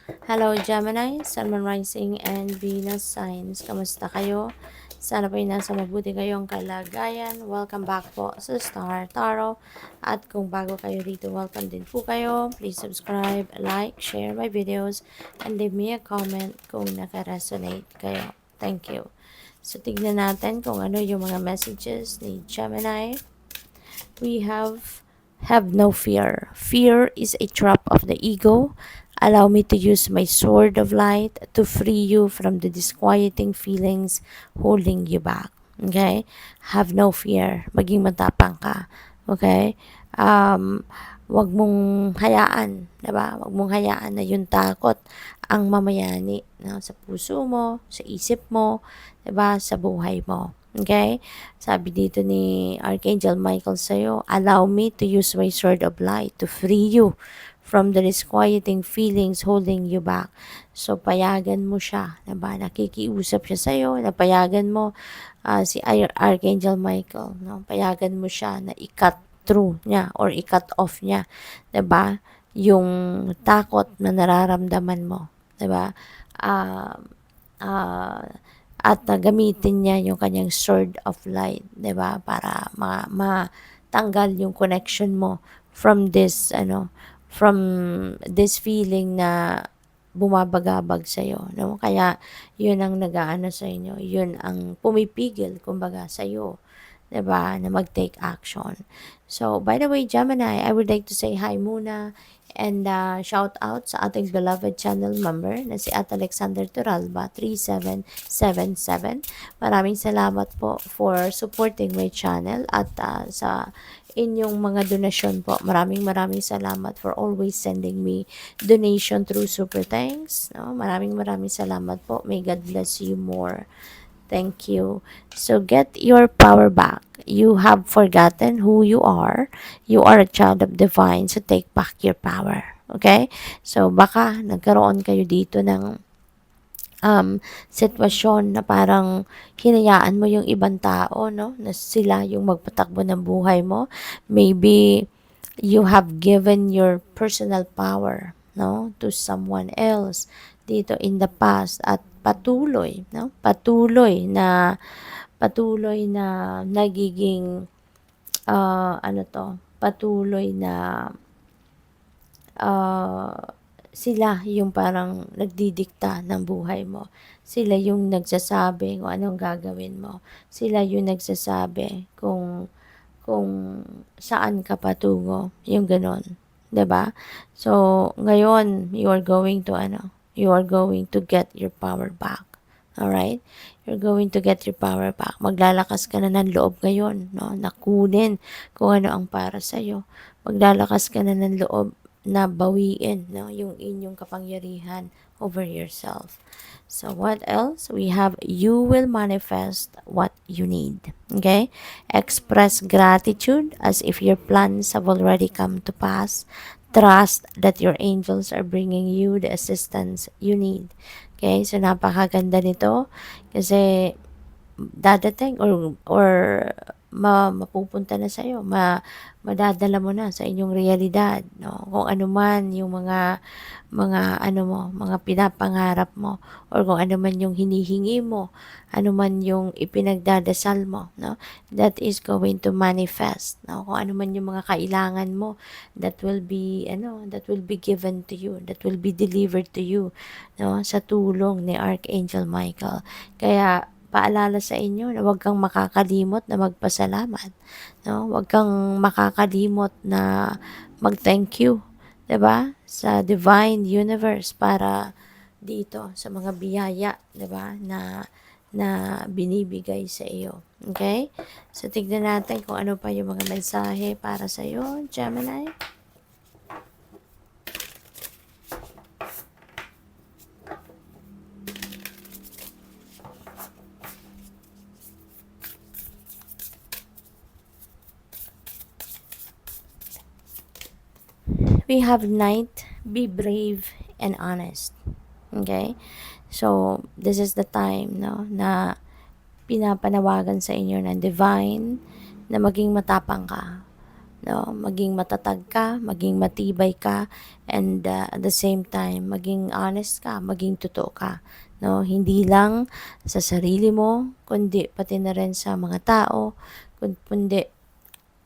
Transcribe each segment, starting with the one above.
Hello Gemini, Sun, Moon, Rising, and Venus signs. Kamusta kayo? Sana po nasa mabuti kayong kalagayan. Welcome back po sa Star Tarot. At kung bago kayo dito, welcome din po kayo. Please subscribe, like, share my videos, and leave me a comment kung naka-resonate kayo. Thank you. So tignan natin kung ano yung mga messages ni Gemini. We have no fear. Fear is a trap of the ego. Allow me to use my sword of light to free you from the disquieting feelings holding you back. Okay? Have no fear. Maging matapang ka. Okay? Um, wag mong hayaan, 'di ba? Wag mong hayaan na yung takot ang mamayani sa puso mo, sa isip mo, 'di ba? Sa buhay mo. Okay? Sabi dito ni Archangel Michael sa'yo, allow me to use my sword of light to free you from the disquieting feelings holding you back. So, payagan mo siya, diba? Nakikiusap siya sa'yo, napayagan mo si Archangel Michael, no? Payagan mo siya na i-cut through niya or i-cut off niya, diba? Yung takot na nararamdaman mo, diba? Uh, uh, at gamitin niya yung kanyang sword of light, 'di ba? Para matanggal yung connection mo from this feeling na bumabagabag sa iyo, no? Kaya 'yun ang nag-aano sa inyo, 'yun ang pumipigil kumbaga sa iyo, 'di ba? Na mag-take action. So, by the way, Gemini, I would like to say hi muna and shout out sa ating beloved channel member na si At Alexander Turalba 3777. Maraming salamat po for supporting my channel at sa inyong mga donasyon po. Maraming salamat for always sending me donation through super thanks. No? Maraming salamat po. May God bless you more. Thank you. So get your power back. You have forgotten who you are. You are a child of divine. So take back your power. Okay? So baka nagkaroon kayo dito ng sitwasyon na parang hinayaan mo yung ibang tao, no? Na sila yung magpatakbo ng buhay mo. Maybe you have given your personal power, no? To someone else dito in the past at patuloy, no? Patuloy na nagiging patuloy na sila yung parang nagdidikta ng buhay mo. Sila yung nagsasabi kung anong gagawin mo. Sila yung nagsasabi kung saan ka patungo, yung gano'n, 'di ba? So, ngayon you are going to get your power back. All right? You're going to get your power back. Maglalakas ka na ng loob ngayon, no? Nakunin kung ano ang para sa iyo. Maglalakas ka na ng loob na bawiin, no? Yung inyong kapangyarihan over yourself. So what else? We have you will manifest what you need. Okay? Express gratitude as if your plans have already come to pass. Trust that your angels are bringing you the assistance you need. Okay? So napakaganda nito kasi dadating or mapupunta na sa iyo, madadala mo na sa inyong realidad, no? Kung ano man yung mga pinapangarap mo or kung ano man yung hinihingi mo, ano man yung ipinagdadasal mo, no? That is going to manifest, no? Kung ano man yung mga kailangan mo, that will be given to you, that will be delivered to you, no? Sa tulong ni Archangel Michael. Kaya paalala sa inyo na huwag kang makakalimot na magpasalamat, no? Huwag kang makakalimot na mag-thank you, 'di ba? Sa divine universe para dito sa mga biyaya, 'di ba? Na binibigay sa iyo. Okay? So tignan natin kung ano pa yung mga mensahe para sa iyo, Gemini. We have Knight, be brave and honest. Okay? So, this is the time, no, na pinapanawagan sa inyo ng divine na maging matapang ka. no? Maging matatag ka, maging matibay ka, and at the same time, maging honest ka, maging totoo ka, no? Hindi lang sa sarili mo, kundi pati na rin sa mga tao, kundi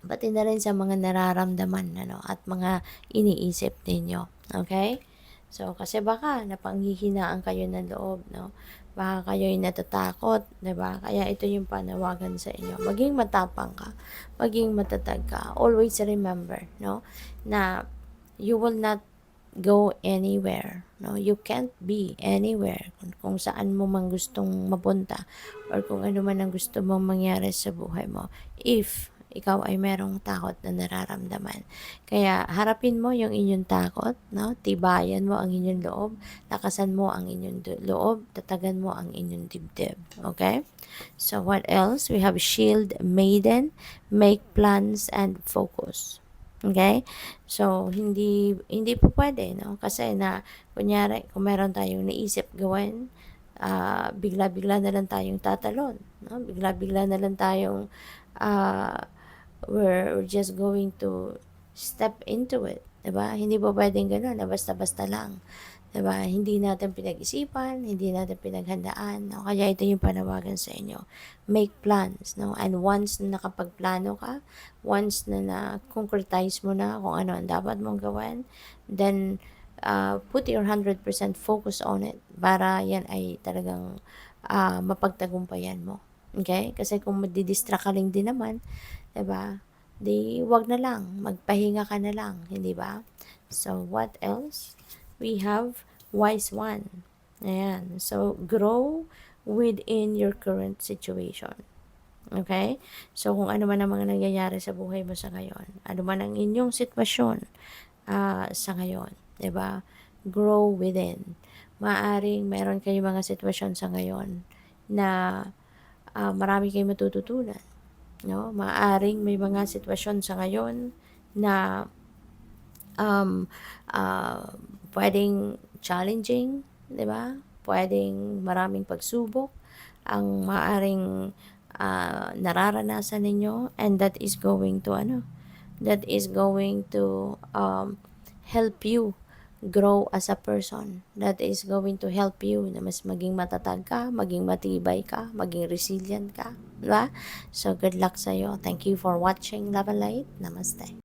pati na rin sa mga nararamdaman, ano, at mga iniisip ninyo. Okay? So, kasi baka napanghihinaan kayo ng loob, no? Baka kayo'y natatakot, 'di ba? Kaya ito yung panawagan sa inyo. Maging matapang ka, maging matatag ka. Always remember, no, na you will not go anywhere, no? You can't be anywhere kung saan mo man gustong mapunta or kung ano man ang gusto mong mangyari sa buhay mo if ikaw ay merong takot na nararamdaman. Kaya harapin mo yung inyong takot, no? Tibayan mo ang inyong loob, lakasan mo ang inyong loob, tatagan mo ang inyong dibdib. Okay? So what else? We have shield maiden, make plans and focus. Okay? So hindi po pwede, no? Kasi na kunyari kung meron tayong naisip gawin, bigla-bigla na lang tayong tatalon, no? Bigla-bigla na lang tayong uh, we're just going to step into it, 'di ba? Hindi po pwedeng gano'n na basta-basta lang, 'di ba? Hindi natin pinag-isipan, hindi natin pinaghandaan, no? Kaya ito yung panawagan sa inyo. Make plans, no? And once na nakapagplano ka, once na na-concretize mo na kung ano ang dapat mong gawin, then put your 100% focus on it para yan ay talagang mapagtagumpayan mo. Okay? Kasi kung madidistract ka din naman, 'di ba? Di wag na lang, magpahinga ka na lang, hindi ba? So what else? We have wise one. Ayan. So grow within your current situation. Okay? So kung ano man ang mga nangyayari sa buhay mo sa ngayon, ano man ang inyong sitwasyon sa ngayon, 'di ba? Grow within. Maaring meron kayong mga sitwasyon sa ngayon na marami kayong matututunan, no? Maaring may mga sitwasyon sa ngayon na um, pwedeng challenging, 'di ba? Pwedeng maraming pagsubok ang maaring nararanasan ninyo, and that is going to help you grow as a person. That is going to help you na mas maging matatag ka, maging matibay ka, maging resilient ka, diba? So good luck sa iyo. Thank you for watching Love and Light. Namaste.